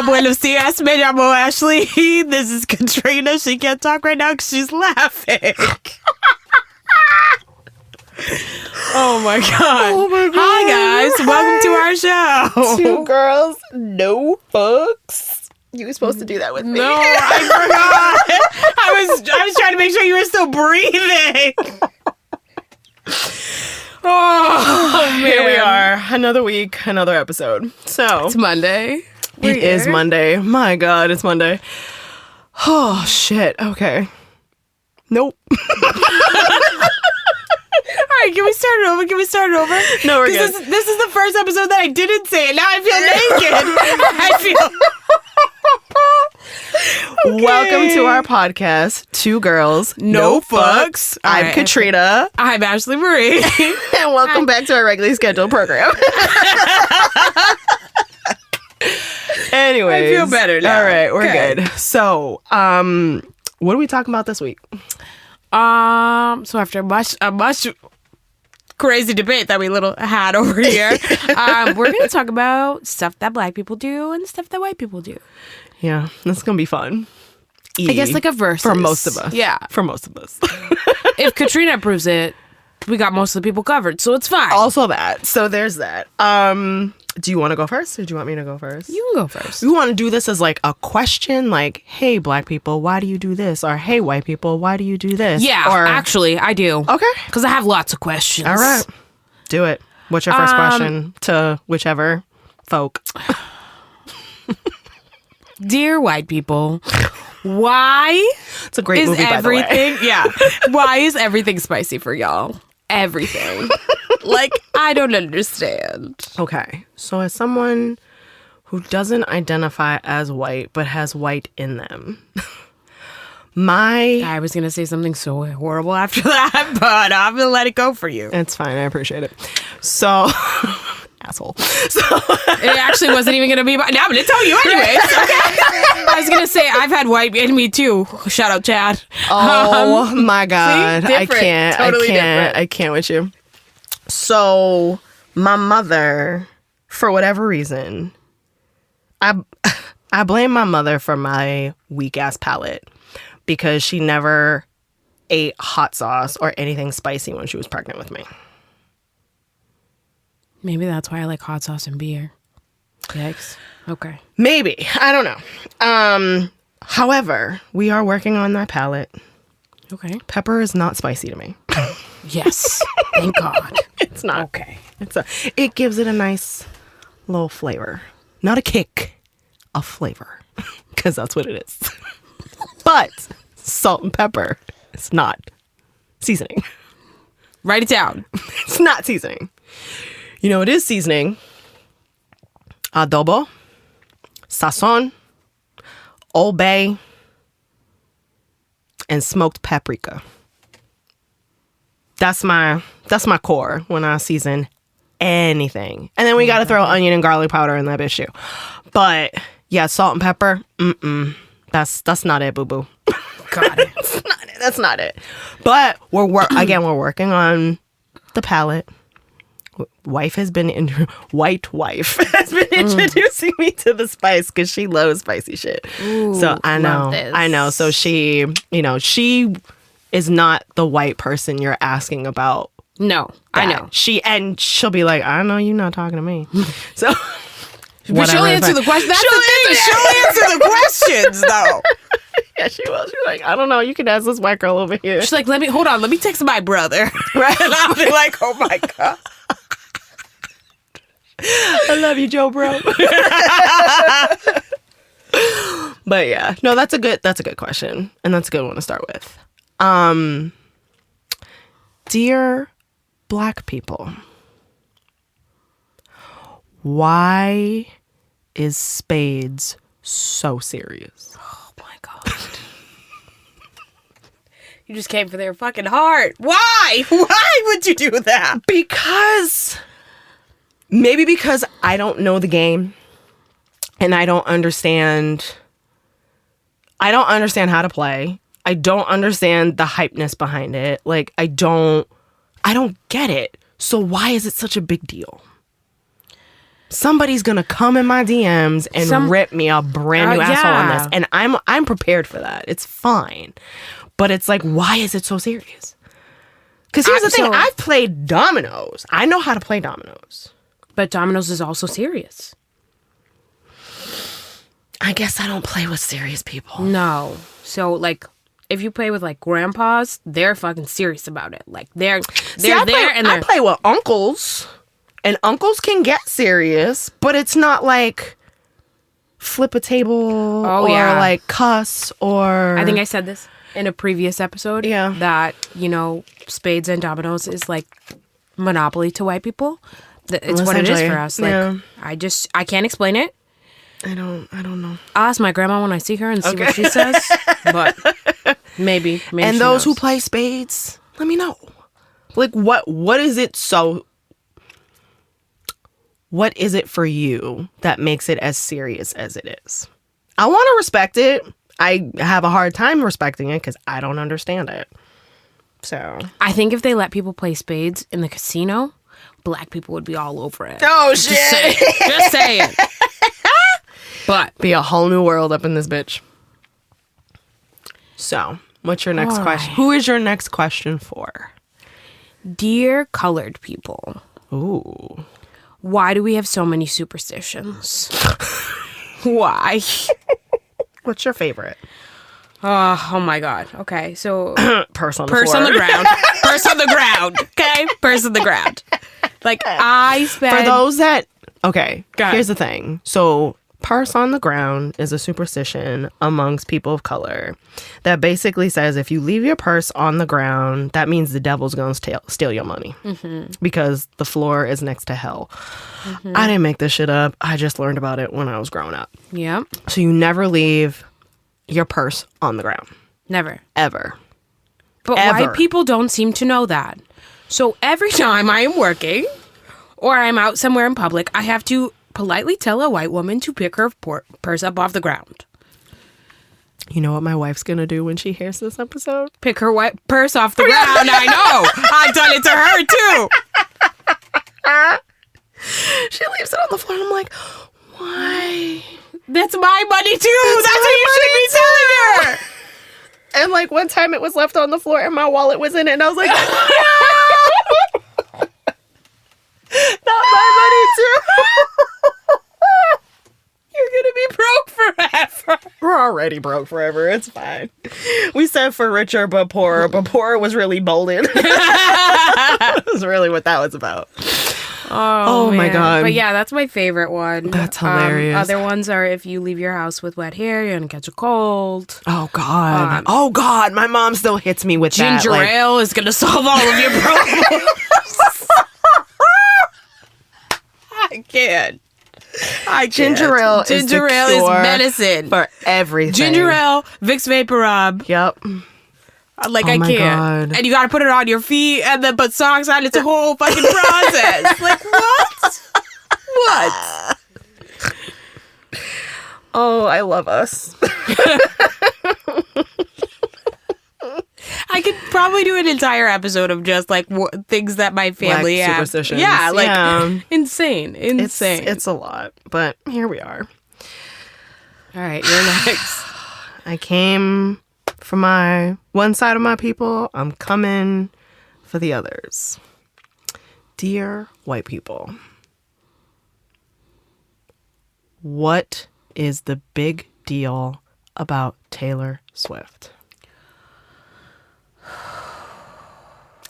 Buenos dias, me llamo Ashley. This is Katrina. She can't talk right now because she's laughing. Oh my god. Oh my god. Hi guys, welcome to our show. Two girls, no fucks. You were supposed to do that with me. No, I forgot. I was trying to make sure you were still breathing. Oh, man. Here we are. Another week, another episode. So It's Monday. it is Monday. My god, it's Monday. Oh shit. Okay. Nope. All right, can we start it over? No, we're 'Cause good. This is the first episode that I didn't say it. Now I feel naked. Okay. Welcome to our podcast, Two Girls, No Fucks. I'm All right. Katrina, I'm Ashley Marie. and welcome back to our regularly scheduled program. Anyways, I feel better now. All right, we're Okay. good. So, what are we talking about this week? So after a much crazy debate that we had over here, we're gonna talk about stuff that Black people do and stuff that white people do. Yeah, this is gonna be fun. I guess like a versus for most of us. Yeah. for most of us. If Katrina approves it, we got most of the people covered, so it's fine. Also that. So there's that. Do you want to go first, or do you want me to go first? You can go first. We want to do this as like a question, like, "Hey, Black people, why do you do this?" Or "Hey, white people, why do you do this?" Yeah, Or actually, I do. okay, Because I have lots of questions. all right, do it. What's your first question to whichever folk? Dear white people, why It's a great is movie, by the way. everything? Yeah. Why is everything spicy for y'all? Everything. Like, I don't understand. Okay, so as someone who doesn't identify as white but has white in them, I was gonna say something so horrible after that, but I'm gonna let it go for you. it's fine. I appreciate it. So, asshole. So, It actually wasn't even gonna be. Now I'm gonna tell you anyways. Okay. I was gonna say I've had white in me too. Shout out Chad. oh my god, I different. can't. Totally I can't with you. So, my mother, for whatever reason, I blame my mother for my weak ass palate because she never ate hot sauce or anything spicy when she was pregnant with me. Maybe that's why I like hot sauce and beer. Yikes. Okay. Maybe. I don't know. However, we are working on that palate. Okay. Pepper is not spicy to me. Yes. Thank God. It's not. Okay. It gives it a nice little flavor. Not a kick, a flavor. Because that's what it is. But salt and pepper is not seasoning. Write it down. It's not seasoning. You know what is seasoning? Adobo, sazon, Old Bay, and smoked paprika. That's my core when I season anything. And then we got to throw onion and garlic powder in that bitch too. But yeah, salt and pepper, that's not it, boo-boo. Got it. That's not it. But we're working on the palate. White wife has been introducing me to the spice because she loves spicy shit. Ooh, so I love this. know. So she is not the white person you're asking about. No, I know. She'll be like, I know you're not talking to me. So, But she'll answer the question. That's the thing. She'll answer the questions, though. Yeah, she will. She's like, I don't know. You can ask this white girl over here. She's like, let me text my brother. Right? And I'll be like, oh my God. I love you, Joe, bro. But yeah, no, that's a good question, and that's a good one to start with. Dear Black people, why is spades so serious? Oh my God. You just came for their fucking heart. Why? Why would you do that? Because I don't know the game, and I don't understand how to play. I don't understand the hypeness behind it. Like, I don't get it. So why is it such a big deal? somebody's gonna come in my DMs and rip me a brand new asshole on this, and I'm prepared for that. It's fine, but it's like, why is it so serious? Because here's the thing: I've played dominoes. I know how to play dominoes, but dominoes is also serious. I guess I don't play with serious people. No, so like, if you play with like grandpas, they're fucking serious about it. Like they're I play with uncles. And uncles can get serious, but it's not like flip a table like cuss or... I think I said this in a previous episode. Yeah. That, spades and dominoes is like Monopoly to white people. It's what it is for us. Like, I can't explain it. I don't know. I'll ask my grandma when I see her and see what she says. But maybe and those who play spades, let me know. Like, what is it so... What is it for you that makes it as serious as it is? I want to respect it. I have a hard time respecting it because I don't understand it. So I think if they let people play spades in the casino, black people would be all over it. Oh, shit. Just saying. But be a whole new world up in this bitch. So what's your next question? Who is your next question for? Dear colored people. Ooh. Why do we have so many superstitions? Why? What's your favorite? Oh my God. Okay, so purse on the ground. Purse on the ground. Okay, purse on the ground. Like I spend. For those that here's the thing. So purse on the ground is a superstition amongst people of color that basically says if you leave your purse on the ground, that means the devil's gonna steal your money because the floor is next to hell. I didn't make this shit up. I just learned about it when I was growing up. Yeah. So you never leave your purse on the ground. Never. Ever. But white people don't seem to know that. So every time I am working or I'm out somewhere in public, I have to politely tell a white woman to pick her purse up off the ground. You know what my wife's gonna do when she hears this episode? Pick her white purse off the ground. I know. I've done it to her too. She leaves it on the floor and I'm like, why? That's my money too. That's what you should be telling her. And like one time it was left on the floor and my wallet was in it and I was like, no! Not my money too. You're gonna be broke forever. We're already broke forever. It's fine. We said for richer but poorer was really bolden. That's really what that was about. Oh my God. But yeah, that's my favorite one. That's hilarious. Other ones are if you leave your house with wet hair, you're gonna catch a cold. Oh God. My mom still hits me with ginger ale is gonna solve all of your problems. I can't. Ginger ale is medicine for everything. Ginger ale, Vicks VapoRub. Yep. Like I can't. God. And you got to put it on your feet and then put socks on. It's a whole fucking process. Like what? What? Oh, I love us. I could probably do an entire episode of just like things that my family Black have. Superstitions. Yeah, like insane. It's a lot, but here we are. All right, you're next. I came for my one side of my people. I'm coming for the others. Dear white people, what is the big deal about Taylor Swift?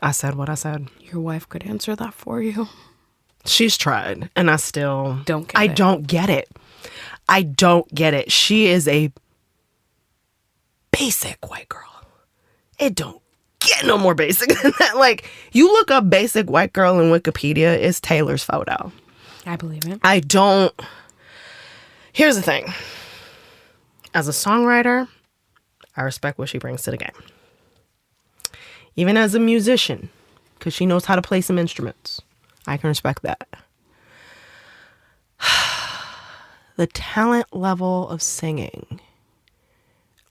I said what I said. Your wife could answer that for you. She's tried, and I still don't get it. I don't get it. She is a basic white girl. It don't get no more basic than that. Like, you look up basic white girl in Wikipedia, it's Taylor's photo. I believe it. Here's the thing. As a songwriter, I respect what she brings to the game. Even as a musician, because she knows how to play some instruments, I can respect that. The talent level of singing.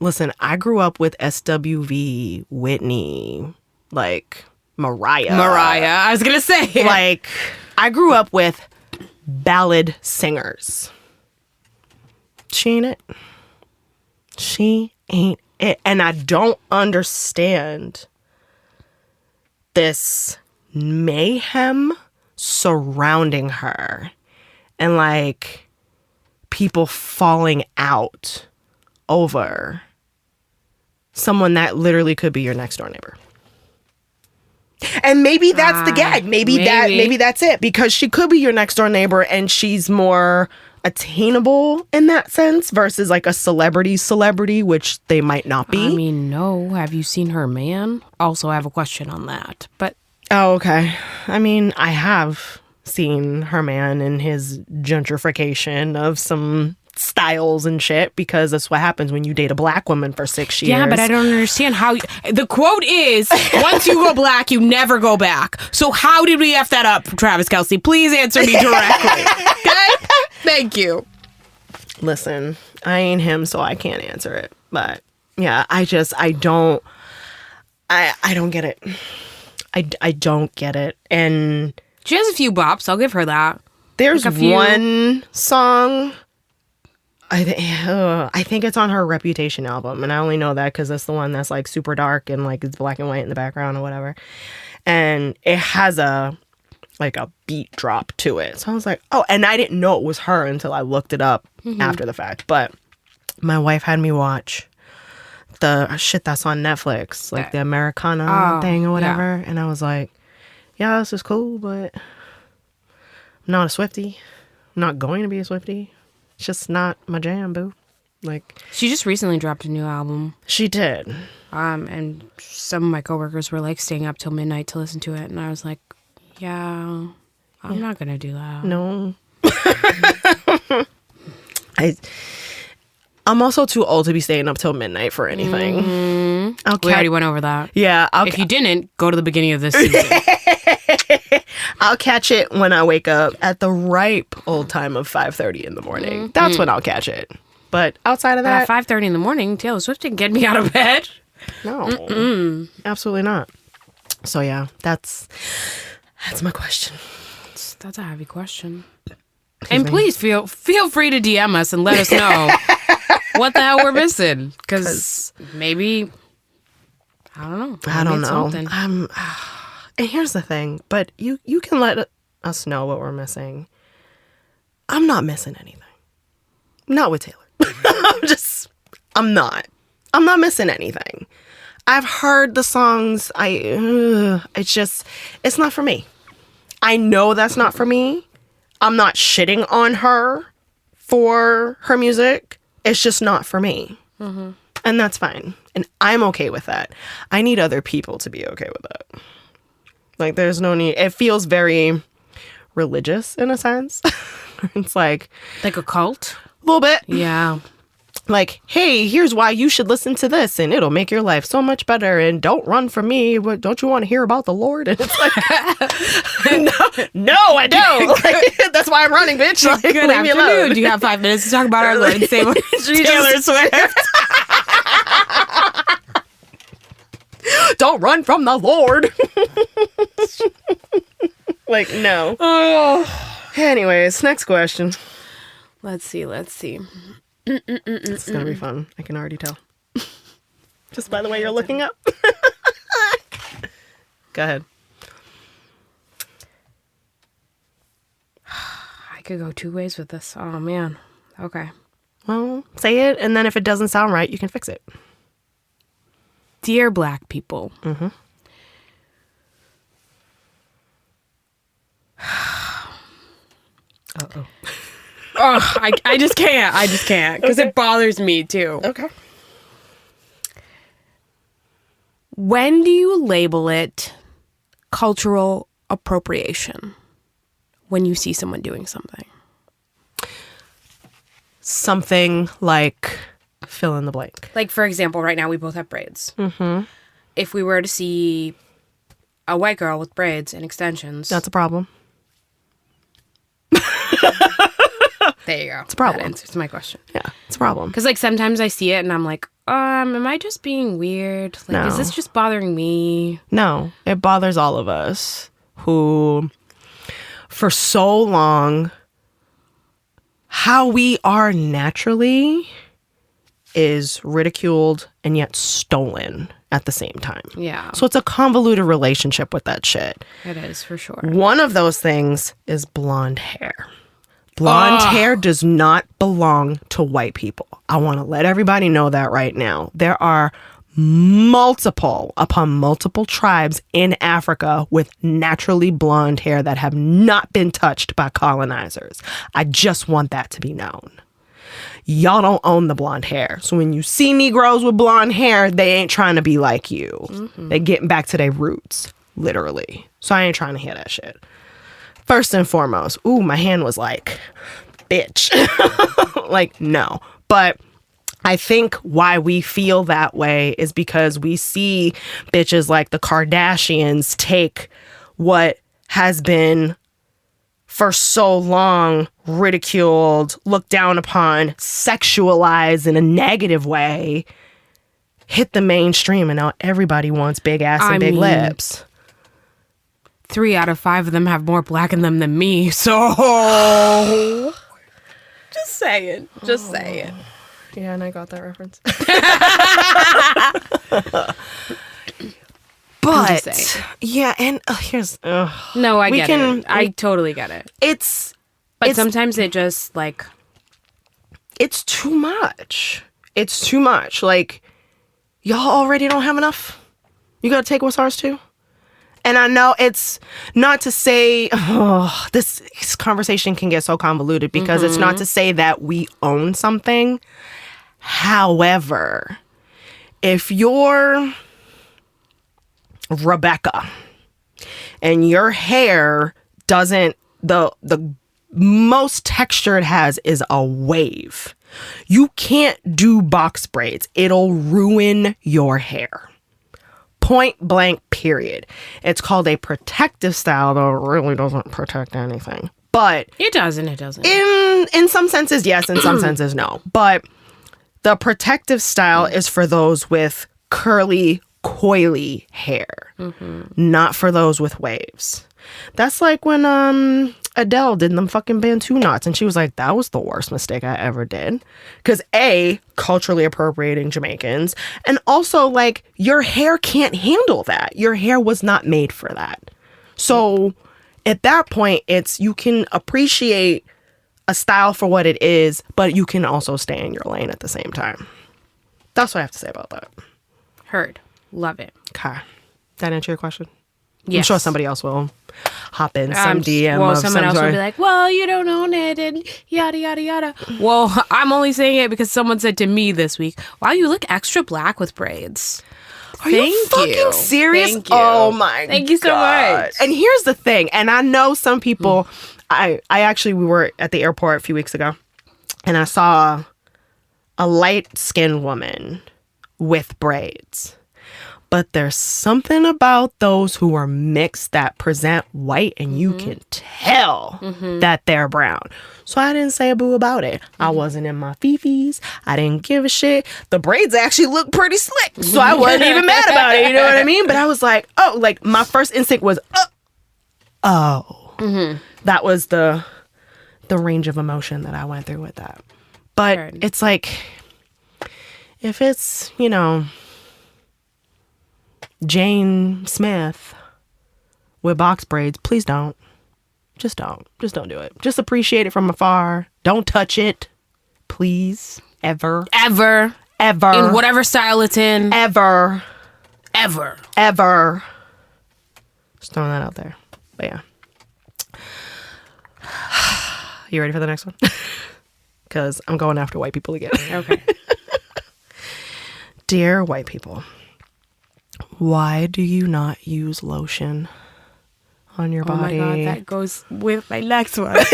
Listen, I grew up with SWV, Whitney, like Mariah. I was going to say. Like, I grew up with ballad singers. She ain't it. She ain't it. And I don't understand this mayhem surrounding her and like people falling out over someone that literally could be your next door neighbor. And maybe that's the gag. Maybe that's it, because she could be your next door neighbor and she's more attainable in that sense versus like a celebrity, which they might not be. I mean, no. Have you seen her man? Also, I have a question on that. But oh, okay. I mean, I have seen her man and his gentrification of some styles and shit, because that's what happens when you date a black woman for 6 years. Yeah, but I don't understand how the quote is, once you go black, you never go back. So how did we F that up, Travis Kelce? Please answer me directly. Okay? Thank you. Listen, I ain't him, so I can't answer it. But yeah, I don't get it. I don't get it. And she has a few bops. I'll give her that. There's like one song. I think it's on her Reputation album, and I only know that because it's the one that's like super dark and like it's black and white in the background or whatever, and it has a beat drop to it. So I was like, oh, and I didn't know it was her until I looked it up after the fact. But my wife had me watch the shit that's on Netflix, like the Americana thing or whatever, and I was like, yeah, this is cool, but I'm not a Swiftie. I'm not going to be a Swiftie. It's just not my jam, boo. Like, she just recently dropped a new album. She did. And some of my coworkers were like staying up till midnight to listen to it, and I was like, yeah, I'm not gonna do that. No. I'm also too old to be staying up till midnight for anything. Mm-hmm. We already went over that. Yeah. If you didn't, go to the beginning of this season. I'll catch it when I wake up at the ripe old time of 5:30 in the morning. Mm-hmm. That's when I'll catch it. But outside of that, at 5:30 in the morning, Taylor Swift didn't get me out of bed. No, absolutely not. So yeah, that's my question. That's a heavy question. And please feel free to DM us and let us know what the hell we're missing, because maybe I don't know. I don't know. And here's the thing, but you can let us know what we're missing. I'm not missing anything. Not with Taylor. I'm not missing anything. I've heard the songs. It's not for me. I know that's not for me. I'm not shitting on her for her music. It's just not for me. Mm-hmm. And that's fine. And I'm okay with that. I need other people to be okay with that. Like, there's no need. It feels very religious in a sense. It's like a cult? A little bit. Yeah. Like, hey, here's why you should listen to this, and it'll make your life so much better, and don't run from me. But don't you want to hear about the Lord? And it's like, no, I don't. Like, that's why I'm running, bitch. Like, good leave me alone. You have 5 minutes to talk about our Lord and Savior, Taylor Swift. Don't run from the Lord. Like, no. Oh. Anyways, next question. Let's see. It's going to be fun. I can already tell. Just by the way you're looking up. Go ahead. I could go 2 ways with this. Oh, man. Okay. Well, say it, and then if it doesn't sound right, you can fix it. Dear Black people. Mm-hmm. Uh-oh. Oh, I just can't. Because it bothers me, too. Okay. When do you label it cultural appropriation when you see someone doing something? Something like fill in the blank. Like, for example, right now we both have braids. Mm-hmm. If we were to see a white girl with braids and extensions... That's a problem. There you go. It's a problem. That answers my question. Yeah, it's a problem. Because, like, sometimes I see it and I'm like, am I just being weird? Like, No. Is this just bothering me? No, it bothers all of us who, for so long, how we are naturally is ridiculed and yet stolen at the same time. Yeah. So it's a convoluted relationship with that shit. It is, for sure. One of those things is blonde hair. Blonde hair does not belong to white people. I want to let everybody know that right now. There are multiple upon multiple tribes in Africa with naturally blonde hair that have not been touched by colonizers. I just want that to be known. Y'all don't own the blonde hair. So when you see Negroes with blonde hair, they ain't trying to be like you. Mm-hmm. They getting back to their roots, literally. So I ain't trying to hear that shit. First and foremost, my hand was like, bitch. Like, no. But I think why we feel that way is because we see bitches like the Kardashians take what has been for so long ridiculed, looked down upon, sexualized in a negative way, hit the mainstream, and now everybody wants big ass and big lips. 3 out of 5 of them have more black in them than me, so just saying. Yeah, and I got that reference. But yeah, and here's no, I get it. I totally get it. But sometimes it just like it's too much. It's too much. Like, y'all already don't have enough. You gotta take what's ours too. And I know it's not to say this conversation can get so convoluted because it's not to say that we own something. However, if you're Rebecca and your hair doesn't, the most texture it has is a wave, you can't do box braids. It'll ruin your hair. Point blank, period. It's called a protective style, though it really doesn't protect anything. But it doesn't. In some senses, yes. In some senses, no. But the protective style is for those with curly, coily hair, not for those with waves. That's like when Adele did them fucking Bantu knots, and she was like, that was the worst mistake I ever did. Because A, culturally appropriating Jamaicans, and also like your hair can't handle that. Your hair was not made for that. So at that point, it's you can appreciate a style for what it is, but you can also stay in your lane at the same time. That's what I have to say about that. Heard. Love it. Okay. That answer your question? Yes. I'm sure somebody else will hop in some DM. Well, someone else will be like, well, you don't own it and yada, yada, yada. Well, I'm only saying it because someone said to me this week, wow, you look extra black with braids. Are you fucking serious? Thank you. Oh my God. Thank you so much. And here's the thing. And I know some people, we were at the airport a few weeks ago and I saw a light-skinned woman with braids. But there's something about those who are mixed that present white and you can tell that they're brown. So I didn't say a boo about it. I wasn't in my fifis. I didn't give a shit. The braids actually look pretty slick. So I wasn't even mad about it. You know what I mean? But I was like, like my first instinct was, That was the range of emotion that I went through with that. But it's like, if it's, Jane Smith with box braids, please don't. Just don't do it. Just appreciate it from afar. Don't touch it. Please. Ever. In whatever style it's in. Ever. Just throwing that out there. But yeah. You ready for the next one? Because I'm going after white people again. Okay. Dear white people. Why do you not use lotion on your body? Oh my God, that goes with my next one. Anyway.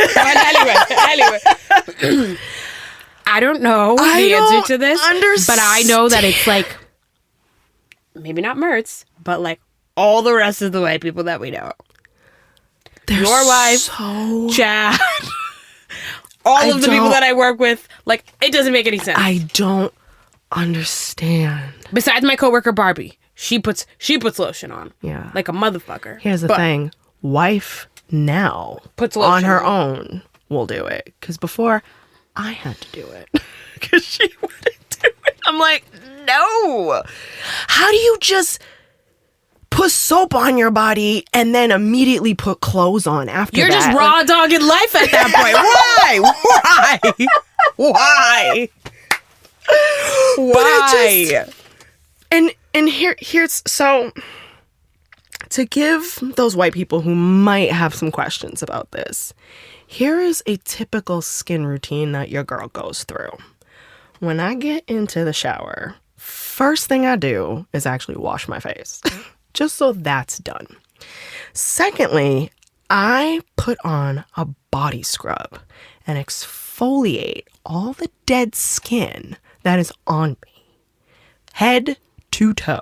I don't know the answer to this, but I know that it's like, maybe not Mertz, but like all the rest of the white people that we know. Your wife, Chad, all of the people that I work with, like, it doesn't make any sense. I don't understand. Besides my coworker Barbie. She puts lotion on. Yeah. Like a motherfucker. Here's the thing. Wife now puts lotion on her own will do it. Because before, I had to do it because she wouldn't do it. I'm like, no. How do you just put soap on your body and then immediately put clothes on after You're that? just raw dogging life at that point. Why? Why? And here's so to give those white people who might have some questions about this, here is a typical skin routine that your girl goes through. When I get into the shower, first thing I do is actually wash my face, just so that's done. Secondly, I put on a body scrub and exfoliate all the dead skin that is on me, head to toe.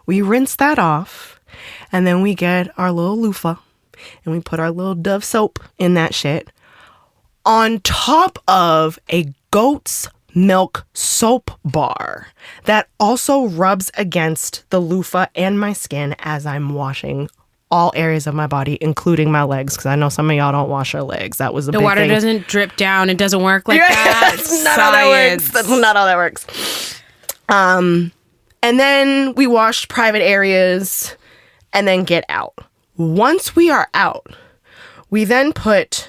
We rinse that off, and then we get our little loofah, and we put our little Dove soap in that shit on top of a goat's milk soap bar that also rubs against the loofah and my skin as I'm washing all areas of my body, including my legs, because I know some of y'all don't wash your legs. That was a big thing. The water doesn't drip down. It doesn't work like that. That's not how that works. That's not how that works. And then we wash private areas and then get out. Once we are out, we then put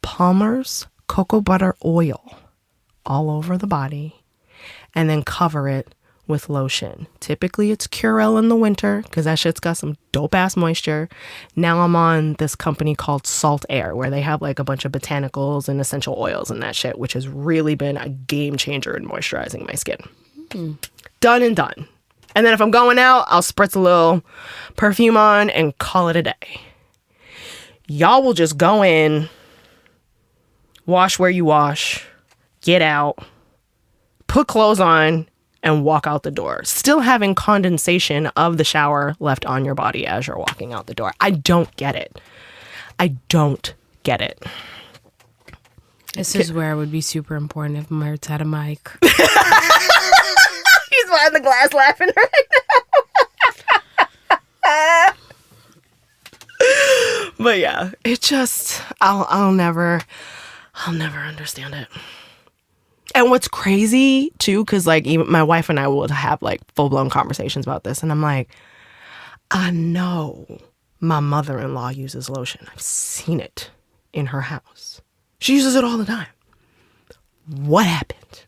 Palmer's cocoa butter oil all over the body and then cover it with lotion. Typically it's Curel in the winter because that shit's got some dope ass moisture. Now I'm on this company called Salt Air where they have like a bunch of botanicals and essential oils and that shit, which has really been a game changer in moisturizing my skin. Done and done. And then if I'm going out, I'll spritz a little perfume on and call it a day. Y'all will just go in, wash where you wash, get out, put clothes on, and walk out the door, still having condensation of the shower left on your body as you're walking out the door. I don't get it. I don't get it. This is where it would be super important if Mertz had a mic. He's behind the glass laughing right now. But yeah, it just, I'll never understand it. And what's crazy too, because like even my wife and I would have like full-blown conversations about this, and I'm like, I know my mother-in-law uses lotion. I've seen it in her house. She uses it all the time. What happened?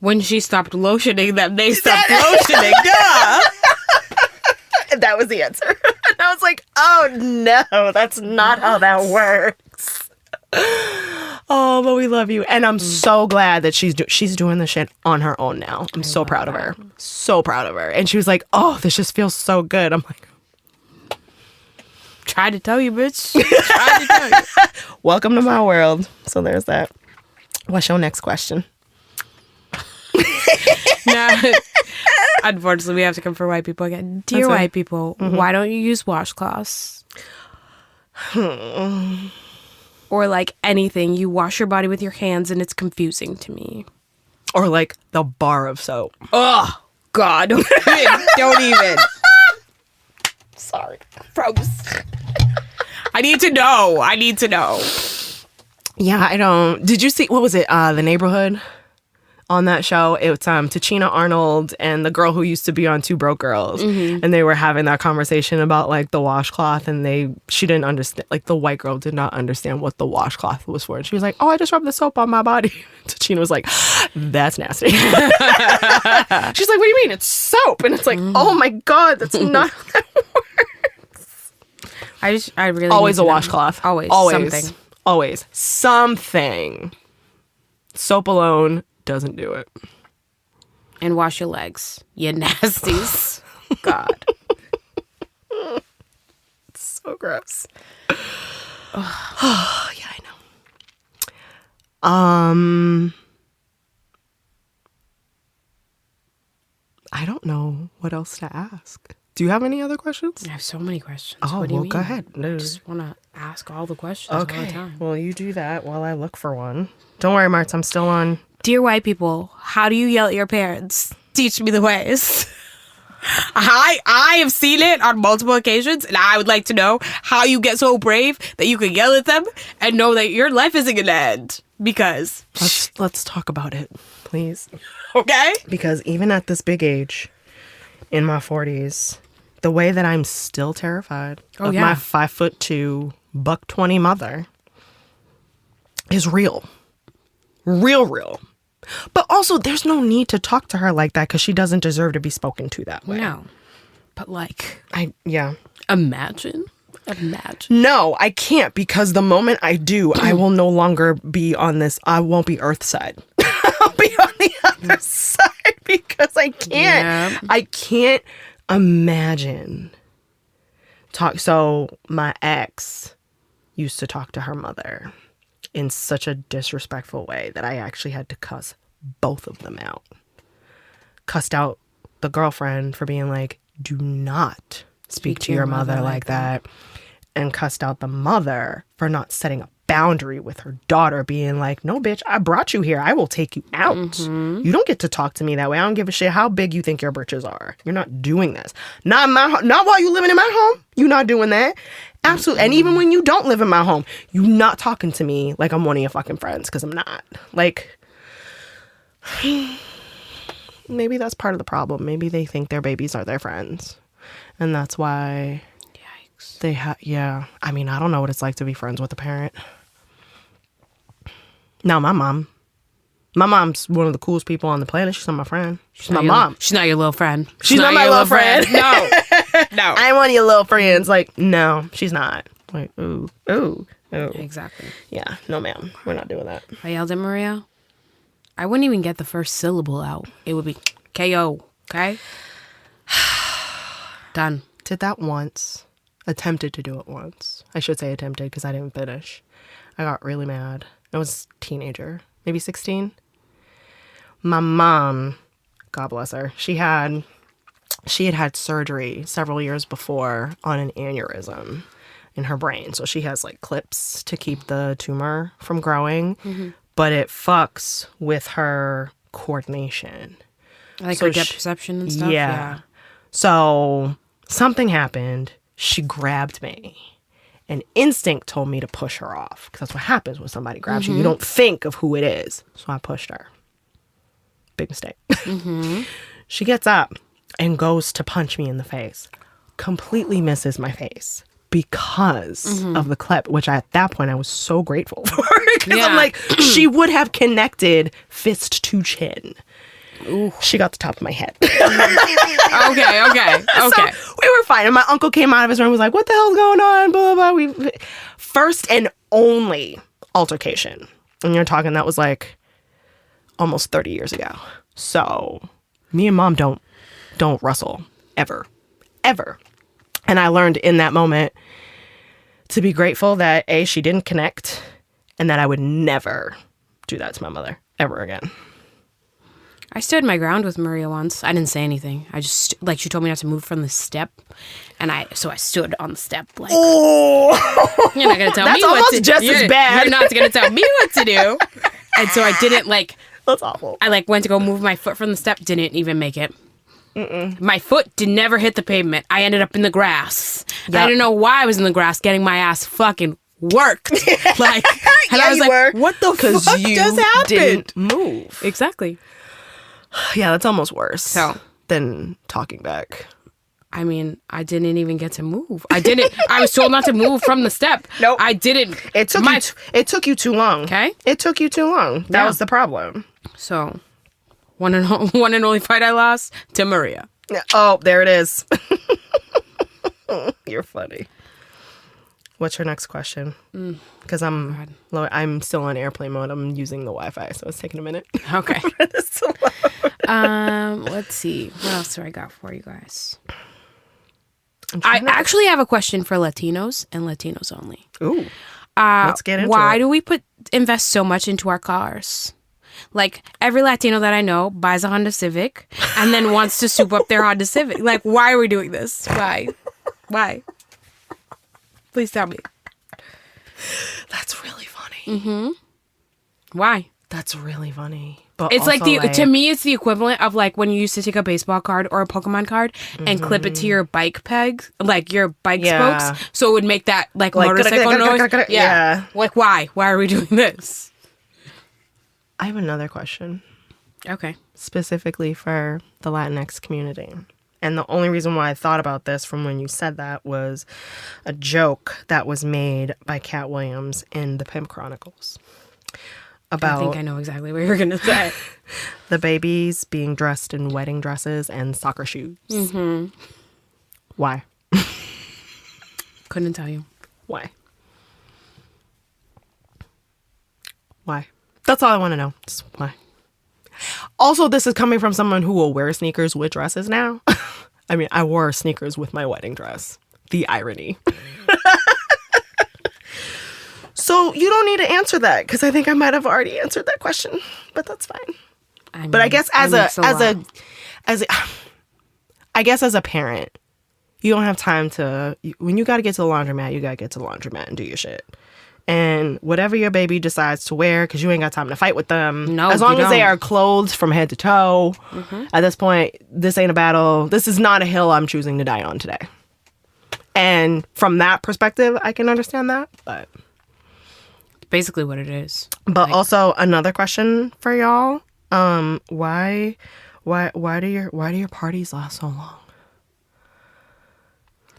When she stopped lotioning, that they stopped lotioning. Duh. That was the answer. And I was like, oh no, that's not how that works. Oh, but we love you. And I'm so glad that she's doing the shit on her own now. I'm so proud of her. So proud of her. And she was like, oh, this just feels so good. I'm like, tried to tell you, bitch. Tried to tell you. Welcome to my world. So there's that. What's your next question? No. Unfortunately, we have to come for white people again. Dear white people, why don't you use washcloths? Or like anything, you wash your body with your hands and it's confusing to me. Or like the bar of soap. Oh, God. Don't even. Sorry. Gross. I need to know. Yeah, I don't. Did you see, what was it? The Neighborhood? On that show, it's Tachina Arnold and the girl who used to be on Two Broke Girls, and they were having that conversation about like the washcloth, and she didn't understand, like the white girl did not understand what the washcloth was for, and she was like, oh, I just rubbed the soap on my body. Tachina was like, that's nasty. She's like, what do you mean, it's soap? And it's like, oh my God, that's not how that works. I really always a washcloth. Always something. Always something. Soap alone doesn't do it. And wash your legs, you nasties. God. It's so gross. Oh, yeah, I know. I don't know what else to ask. Do you have any other questions? I have so many questions. Oh, what do you well, mean? go ahead. I just want to ask all the questions all the time. Well, you do that while I look for one. Don't worry, Martz, I'm still on. Dear white people, how do you yell at your parents? Teach me the ways. I have seen it on multiple occasions, and I would like to know how you get so brave that you can yell at them and know that your life isn't going to end. Because Let's talk about it, please. okay. Because even at this big age, in my 40s, the way that I'm still terrified of my 5'2", $120 mother is real. Real. But also, there's no need to talk to her like that because she doesn't deserve to be spoken to that way. No. But like, Imagine. No, I can't, because the moment I do, I will no longer be on this. I won't be Earthside. I'll be on the other side because I can't. Yeah. I can't imagine. So my ex used to talk to her mother in such a disrespectful way that I actually had to cuss both of them out. Cussed out the girlfriend for being like, do not speak to your mother like that. And cussed out the mother for not setting a boundary with her daughter, being like, no, bitch, I brought you here. I will take you out. Mm-hmm. You don't get to talk to me that way. I don't give a shit how big you think your britches are. You're not doing this. Not while you living in my home. You're not doing that. Absolutely. Mm-hmm. And even when you don't live in my home, you're not talking to me like I'm one of your fucking friends, because I'm not. Like, maybe that's part of the problem. Maybe they think their babies are their friends. And that's why... Yeah. I mean, I don't know what it's like to be friends with a parent. Now, my mom's one of the coolest people on the planet. She's not my friend. She's my mom. She's not your little friend. She's not my little friend. No. I ain't one of your little friends. Like, no, she's not. Like, ooh. Exactly. Yeah, no, ma'am. We're not doing that. I yelled at Maria. I wouldn't even get the first syllable out. It would be KO. Okay? Done. Did that once. Attempted to do it once. I should say attempted because I didn't finish. I got really mad. I was a teenager, maybe 16. My mom, God bless her, she had surgery several years before on an aneurysm in her brain. So she has like clips to keep the tumor from growing, but it fucks with her coordination. Like her depth perception and stuff? Yeah. So something happened. She grabbed me. And instinct told me to push her off. Because that's what happens when somebody grabs you. You don't think of who it is. So I pushed her. Big mistake. She gets up and goes to punch me in the face. Completely misses my face. Because of the clip. Which at that point I was so grateful for. Because I'm like, she would have connected fist to chin. Ooh. She got the top of my head. Okay. So we were fine. And my uncle came out of his room and was like, what the hell's going on? Blah, blah, blah. First and only altercation. And you're talking, that was like almost 30 years ago. So me and mom don't wrestle ever. And I learned in that moment to be grateful that A, she didn't connect, and that I would never do that to my mother ever again. I stood my ground with Maria once. I didn't say anything. I just, like, she told me not to move from the step. And I stood on the step, like, oh, you're not going to tell me what to do. That's almost just as bad. You're not going to tell me what to do. And so I didn't, like, that's awful. I, like, went to go move my foot from the step, didn't even make it. My foot never hit the pavement. I ended up in the grass. Yep. I didn't know why I was in the grass getting my ass fucking worked. Like, and I was like, what the fuck just happened? Didn't move. Exactly. Yeah, that's almost worse than talking back. I mean, I didn't even get to move. I was told not to move from the step. Nope. I didn't. It took you too long. Okay. It took you too long. That was the problem. So, one and only fight I lost to Maria. Oh, there it is. You're funny. What's your next question? Because I'm still on airplane mode. I'm using the Wi-Fi, so it's taking a minute. Okay. Let's see. What else do I got for you guys? I actually have a question for Latinos and Latinos only. Ooh. Let's get into it. Why do we invest so much into our cars? Like, every Latino that I know buys a Honda Civic and then wants to soup up their Honda Civic. Like, why are we doing this? Why? Please tell me. That's really funny. Why? That's really funny. But it's like to me, it's the equivalent of like when you used to take a baseball card or a Pokemon card and clip it to your bike pegs, like your bike spokes, so it would make that like motorcycle noise. Yeah. Like, why? Why are we doing this? I have another question Okay. specifically for the Latinx community. And the only reason why I thought about this from when you said that was a joke that was made by Cat Williams in The Pimp Chronicles about I think I know exactly what you're going to say. the babies being dressed in wedding dresses and soccer shoes. Mm-hmm. Why? Couldn't tell you. Why? Why? That's all I want to know. Just why? Also, this is coming from someone who will wear sneakers with dresses now. I mean, I wore sneakers with my wedding dress. The irony. So you don't need to answer that because I think I might have already answered that question, but that's fine. But I guess as a parent, you don't have time to, when you got to get to the laundromat, you got to get to the laundromat and do your shit. And whatever your baby decides to wear, because you ain't got time to fight with them. No, as long you as they don't. are clothed from head to toe. At this point, this ain't a battle. This is not a hill I'm choosing to die on today. And from that perspective, I can understand that. But basically what it is. But also another question for y'all. Why do your parties last so long?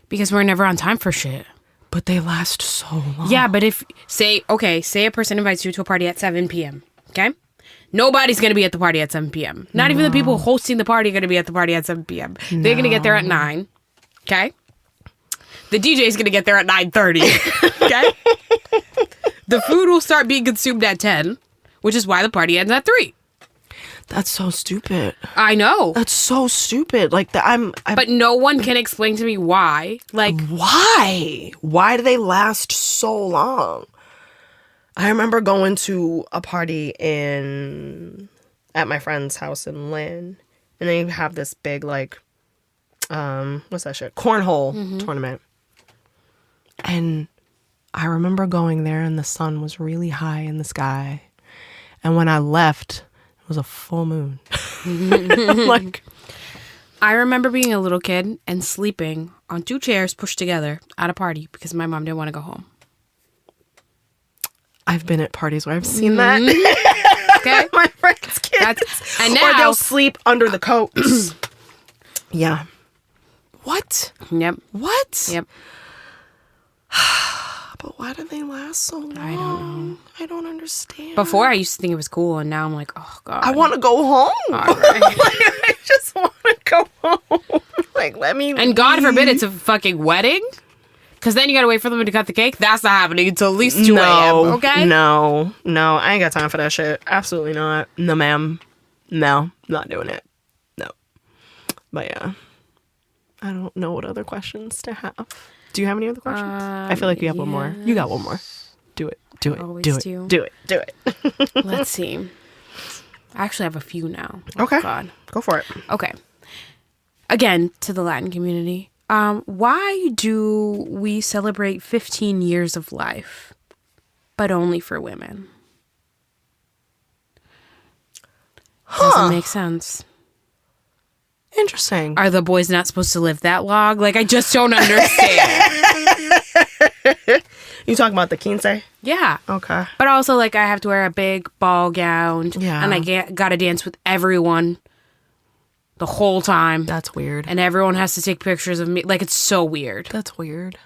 Because we're never on time for shit. But they last so long. Yeah, but if, say a person invites you to a party at 7 p.m., okay? Nobody's going to be at the party at 7 p.m. Not even the people hosting the party are going to be at the party at 7 p.m. They're going to get there at 9, okay? The DJ's going to get there at 9:30, okay? The food will start being consumed at 10, which is why the party ends at 3. That's so stupid. I know. That's so stupid. Like but no one can explain to me why. Like, why? Why do they last so long? I remember going to a party at my friend's house in Lynn, and they have this big like, what's that shit? Cornhole tournament. And I remember going there, and the sun was really high in the sky, and when I left, it was a full moon. Like, I remember being a little kid and sleeping on 2 chairs pushed together at a party because my mom didn't want to go home. I've been at parties where I've seen that. Okay. My friends' kids. And now, or they'll sleep under the coats. Yeah. What? Yep. What? Yep. But why do they last so long? I don't know. I don't understand. Before I used to think it was cool, and now I'm like, oh god. I want to go home. All right. I just want to go home. Like, let me. And God forbid it's a fucking wedding, because then you gotta wait for them to cut the cake. That's not happening until at least 2 a.m. Okay? No, I ain't got time for that shit. Absolutely not. No, ma'am. No, not doing it. No. But yeah, I don't know what other questions to have. Do you have any other questions? I feel like you have one more. You got one more. Do it. Always Do it. do. Do it. Do it. Let's see. I actually have a few now. Okay. Oh, God. Go for it. Okay. Again, to the Latin community. Why do we celebrate 15 years of life, but only for women? Doesn't make sense. Interesting. Are the boys not supposed to live that long? Like, I just don't understand. You talking about the quince? Yeah. Okay. But also, like, I have to wear a big ball gown. Yeah. And I gotta dance with everyone the whole time. That's weird. And everyone has to take pictures of me. Like, it's so weird. That's weird.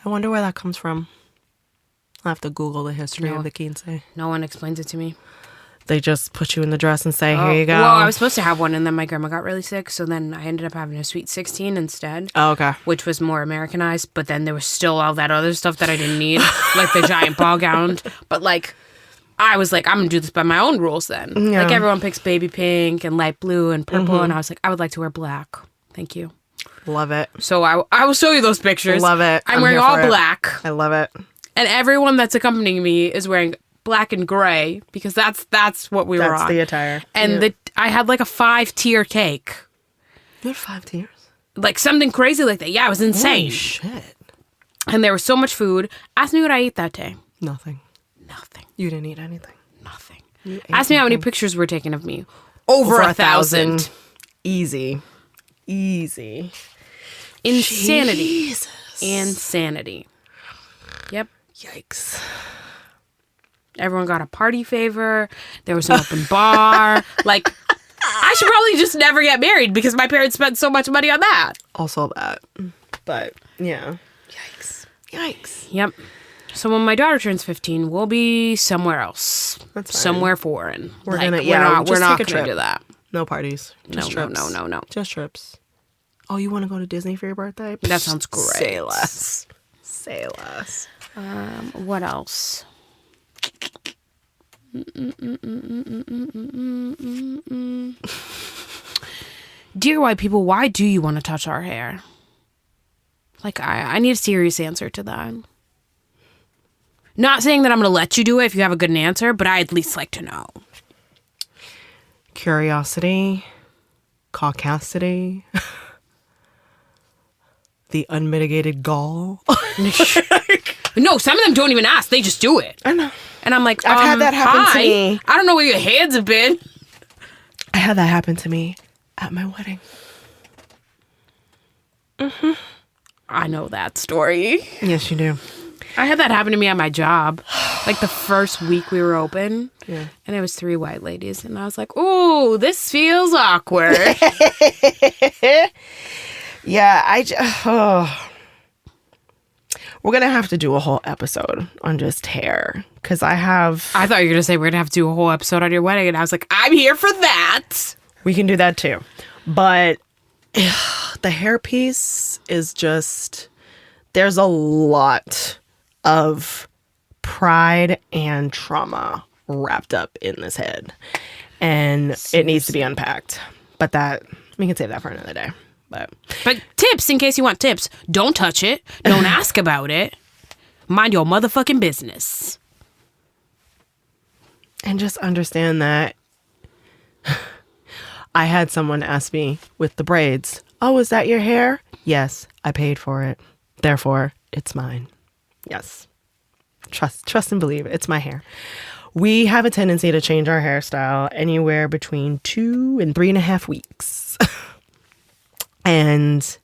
I wonder where that comes from. I'll have to Google the history of the quince. No one explains it to me. They just put you in the dress and say, here you go. Well, I was supposed to have one, and then my grandma got really sick, so then I ended up having a sweet 16 instead. Oh, okay. Which was more Americanized, but then there was still all that other stuff that I didn't need, like the giant ball gown. But, like, I was like, I'm going to do this by my own rules then. Yeah. Like, everyone picks baby pink and light blue and purple, and I was like, I would like to wear black. Thank you. Love it. So I will show you those pictures. Love it. I'm wearing here all for it. black. I love it. And everyone that's accompanying me is wearing black and gray because that's what we were on. That's the attire. And I had like a 5-tier cake. You had 5 tiers? Like something crazy like that. Yeah, it was insane. Holy shit. And there was so much food. Ask me what I ate that day. Nothing. Nothing. You didn't eat anything. Nothing. Ask me how many pictures were taken of me. Over 1,000. Easy. Easy. Insanity. Jesus. Insanity. Yep. Yikes. Everyone got a party favor. There was an open bar. Like, I should probably just never get married because my parents spent so much money on that. Also that. But, yeah. Yikes. Yep. So when my daughter turns 15, we'll be somewhere else. That's fine. Somewhere foreign. We're like, gonna, yeah, we're just not take a gonna trip. do that. No parties. Just trips. No. Just trips. Oh, you want to go to Disney for your birthday? That sounds great. Say less. Say less. What else? Dear white people, why do you want to touch our hair? Like, I need a serious answer to that. Not saying that I'm going to let you do it if you have a good answer, but I'd at least like to know. Curiosity. Caucasity. The unmitigated gall. No, some of them don't even ask. They just do it. I know. And I'm like, I've had that happen to me. I don't know where your hands have been. I had that happen to me at my wedding. I know that story. Yes, you do. I had that happen to me at my job. Like the first week we were open. Yeah. And it was 3 white ladies. And I was like, ooh, this feels awkward. Yeah, we're going to have to do a whole episode on just hair. Because I thought you were going to say we're going to have to do a whole episode on your wedding. And I was like, I'm here for that. We can do that too. But the hair piece is just, there's a lot of pride and trauma wrapped up in this head. And it needs to be unpacked. But we can save that for another day. But tips, in case you want tips, don't touch it. Don't ask about it. Mind your motherfucking business. And just understand that I had someone ask me with the braids, oh, is that your hair? Yes, I paid for it. Therefore, it's mine. Yes. Trust and believe. It's my hair. We have a tendency to change our hairstyle anywhere between 2 and 3.5 weeks. And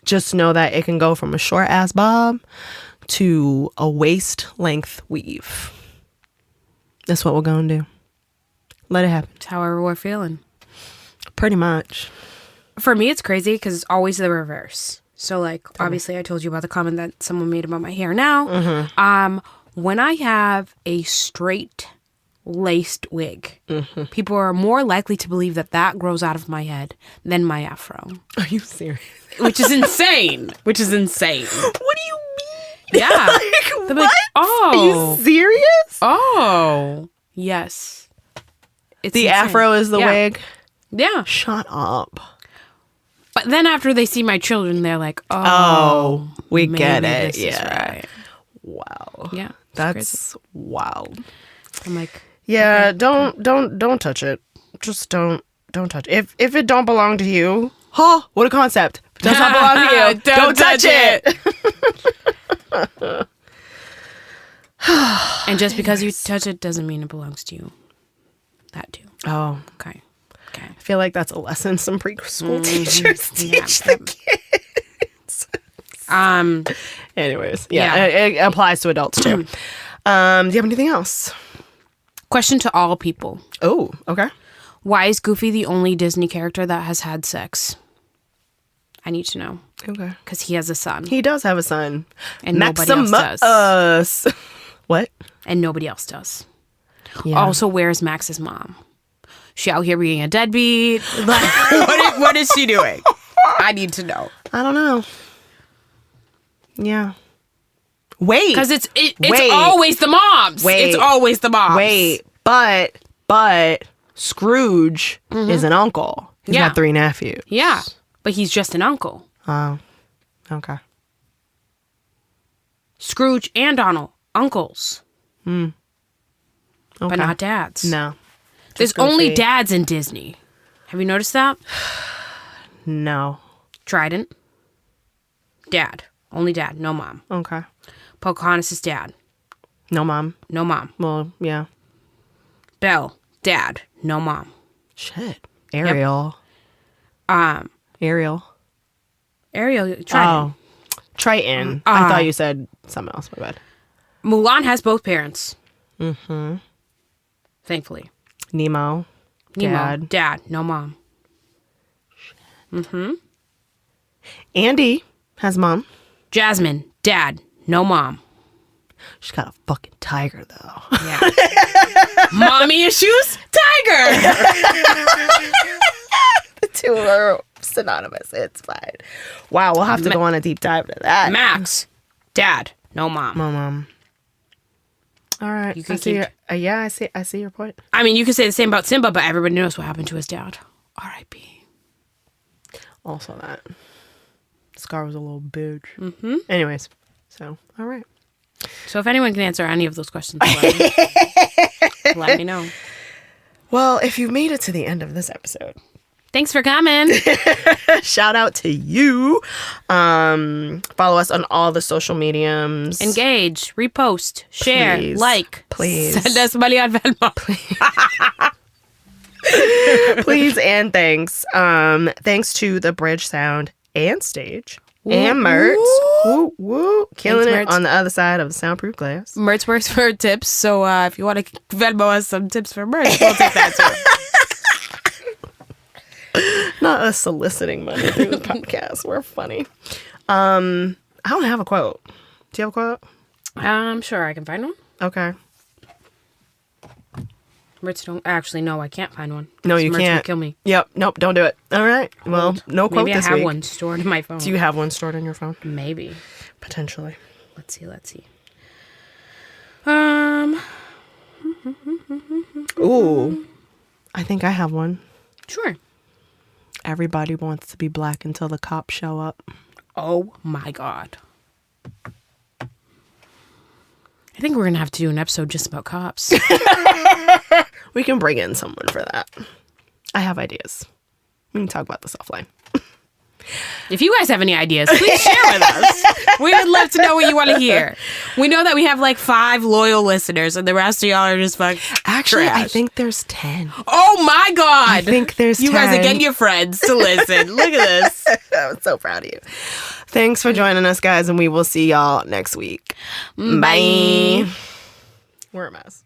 just know that it can go from a short ass bob to a waist length weave. That's what we're going to do. Let it happen. It's however we're feeling. Pretty much. For me, it's crazy because it's always the reverse. So, like, obviously, I told you about the comment that someone made about my hair now. Mm-hmm. When I have a straight laced wig, people are more likely to believe that grows out of my head than my afro. Are you serious? Which is insane. What do you mean? Yeah. Like, They're what? like, oh. Are you serious? Oh. Yes. It's the insane. afro is the wig? Yeah. Shut up. But then after they see my children, they're like, oh, we get it. This is right. Wow. Yeah. That's wild. I'm like, yeah, okay. Don't touch it. Just don't touch it. If it don't belong to you, what a concept. If it does not belong to you. don't touch it. And just because you touch it doesn't mean it belongs to you. That too. Oh. Okay. I feel like that's a lesson some preschool teachers teach the kids. Anyways, it applies to adults too. Do you have anything else? Question to all people. Oh, okay. Why is Goofy the only Disney character that has had sex? I need to know. Okay. Because he has a son. He does have a son. And nobody else does. What? And nobody else does. Yeah. Also, where's Max's mom? She out here being a deadbeat? Like, what is she doing? I need to know. I don't know. Yeah. Wait. Because it's always the moms. Wait. It's always the moms. Wait. But Scrooge is an uncle. He's got 3 nephews. Yeah. But he's just an uncle. Oh. Okay. Scrooge and Donald. Uncles. Okay. But not dads. No. There's only dads in Disney. Have you noticed that? No. Trident. Dad. Only dad. No mom. Okay. Pocahontas' dad. No mom. No mom. Well, yeah. Belle. Dad. No mom. Shit. Ariel. Yep. Ariel. Trident. Oh. Triton. I thought you said something else. My bad. Mulan has both parents. Mm-hmm. Thankfully. Nemo. Dad. No mom. Mm-hmm. Andy has mom. Jasmine. Dad. No mom. She's got a fucking tiger, though. Yeah. Mommy issues? Tiger! The two are synonymous. It's fine. Wow, we'll have to go on a deep dive into that. Max. Dad. No mom. No mom. All right. You can I see your point. I mean, you could say the same about Simba, but everybody knows what happened to his dad. R.I.P. Also that. Scar was a little bitch. Mm-hmm. Anyways, so, all right. So if anyone can answer any of those questions, let me know. Well, if you made it to the end of this episode, thanks for coming. Shout out to you. Follow us on all the social mediums. Engage, repost, share, please. Send us money on Venmo. Please and thanks. Thanks to the Bridge Sound and Stage. And Mert. Woo, woo. Killing it on the other side of the soundproof glass. Mert works for tips, so if you want to Venmo us some tips for Mert, we'll take that too. Not us soliciting money through the podcast. We're funny. I don't have a quote. Do you have a quote? I'm sure I can find one. Okay. Mertz don't actually. No, I can't find one. No, you Mertz can't. Will kill me. Yep. Nope. Don't do it. All right. Well, no quote Maybe this week. I have one stored in my phone. Do you have one stored on your phone? Maybe. Potentially. Let's see. Ooh. I think I have one. Sure. Everybody wants to be black until the cops show up. Oh my God. I think we're going to have to do an episode just about cops. We can bring in someone for that. I have ideas. We can talk about this offline. If you guys have any ideas, please share with us. We would love to know what you want to hear. We know that we have like 5 loyal listeners and the rest of y'all are just fucking Actually, trash. I think there's 10. Oh my God. I think there's 10. You guys are getting your friends to listen. Look at this. I'm so proud of you. Thanks for joining us, guys, and we will see y'all next week. Bye. We're a mess.